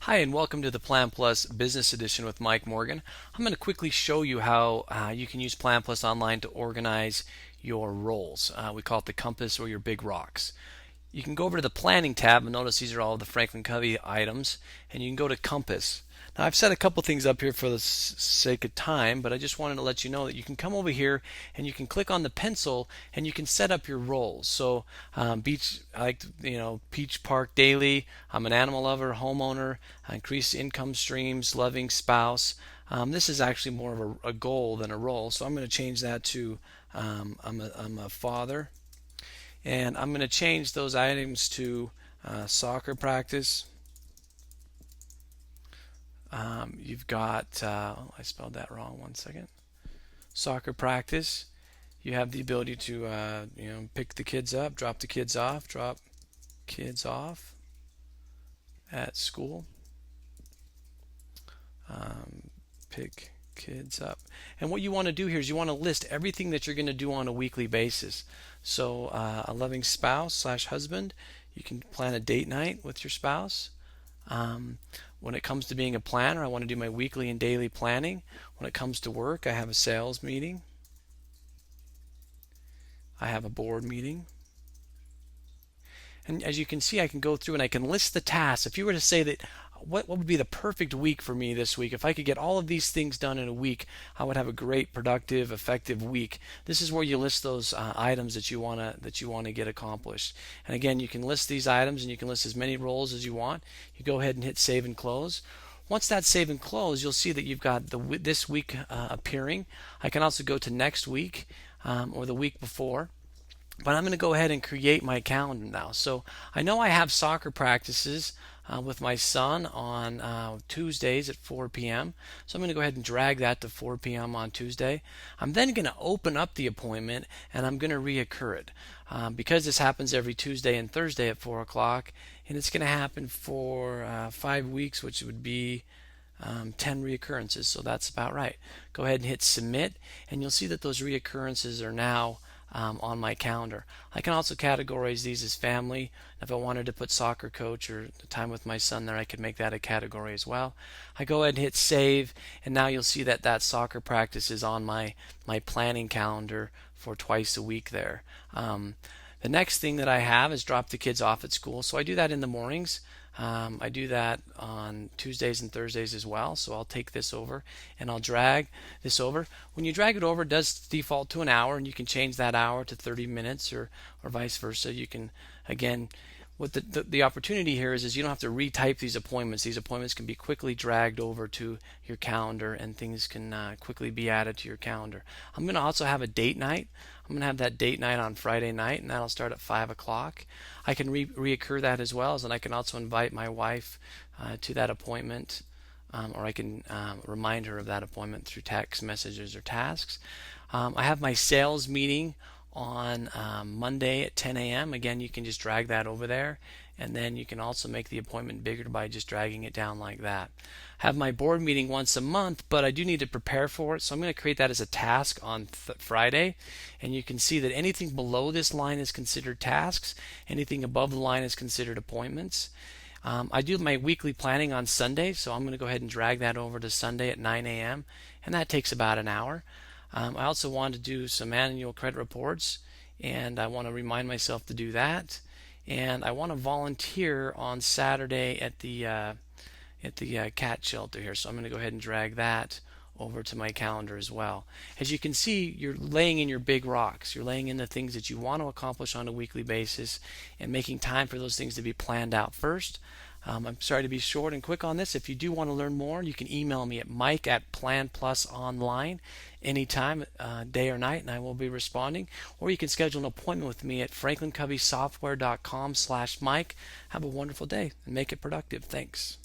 Hi, and welcome to the PlanPlus Business Edition with Mike Morgan. I'm going to quickly show you how you can use PlanPlus Online to organize your roles. We call it the compass or your big rocks. You can go over to the Planning tab and notice these are all the Franklin Covey items, and you can go to Compass. Now, I've set a couple things up here for the sake of time, but I just wanted to let you know that you can come over here and you can click on the pencil and you can set up your roles. So, beach, I like Peach Park Daily. I'm an animal lover, homeowner, increased income streams, loving spouse. This is actually more of a goal than a role, so I'm going to change that to I'm a father, and I'm going to change those items to soccer practice. You've got, I spelled that wrong, one second. Soccer practice. You have the ability to, pick the kids up, drop the kids off, drop kids off at school. Pick kids up. And what you want to do here is you want to list everything that you're going to do on a weekly basis. So, a loving spouse slash husband, you can plan a date night with your spouse. When it comes to being a planner, I want to do my weekly and daily planning. When it comes to work, I have a sales meeting. I have a board meeting. And as you can see, I can go through and I can list the tasks. If you were to say that, what would be the perfect week for me this week? If I could get all of these things done in a week, I would have a great, productive, effective week. This is where you list those items that you wanna get accomplished. And again, you can list these items and you can list as many roles as you want. You go ahead and hit save and close. Once that's save and close, you'll see that you've got this week appearing. I can also go to next week or the week before. But I'm going to go ahead and create my calendar now. So I know I have soccer practices with my son on Tuesdays at 4 p.m. So I'm going to go ahead and drag that to 4 p.m. on Tuesday. I'm then going to open up the appointment and I'm going to reoccur it. Because this happens every Tuesday and Thursday at 4 o'clock, and it's going to happen for 5 weeks, which would be 10 reoccurrences. So that's about right. Go ahead and hit submit, and you'll see that those reoccurrences are now on my calendar. I can also categorize these as family. If I wanted to put soccer coach or time with my son there, I could make that a category as well. I go ahead and hit save, and now you'll see that that soccer practice is on my planning calendar for twice a week there. The next thing that I have is drop the kids off at school. So I do that in the mornings. I do that on Tuesdays and Thursdays as well. So I'll take this over and I'll drag this over. When you drag it over, it does default to an hour, and you can change that hour to 30 minutes or vice versa. You can, again, what the opportunity here is you don't have to retype these appointments. These appointments can be quickly dragged over to your calendar, and things can quickly be added to your calendar. I'm going to also have a date night. I'm going to have that date night on Friday night, and that'll start at 5 o'clock. I can reoccur that as well, and I can also invite my wife to that appointment, or I can remind her of that appointment through text messages or tasks. I have my sales meeting on Monday at 10 a.m. Again, you can just drag that over there, and then you can also make the appointment bigger by just dragging it down like that. I have my board meeting once a month, but I do need to prepare for it, so I'm going to create that as a task on Friday, and you can see that anything below this line is considered tasks, anything above the line is considered appointments. I do my weekly planning on Sunday, so I'm going to go ahead and drag that over to Sunday at 9 a.m., and that takes about an hour. I also want to do some annual credit reports, and I want to remind myself to do that. And I want to volunteer on Saturday at the cat shelter here, so I'm going to go ahead and drag that over to my calendar as well. As you can see, you're laying in your big rocks. You're laying in the things that you want to accomplish on a weekly basis and making time for those things to be planned out first. I'm sorry to be short and quick on this. If you do want to learn more, you can email me at mike@PlanPlusOnline anytime, day or night, and I will be responding. Or you can schedule an appointment with me at franklincoveysoftware.com/Mike. Have a wonderful day and make it productive. Thanks.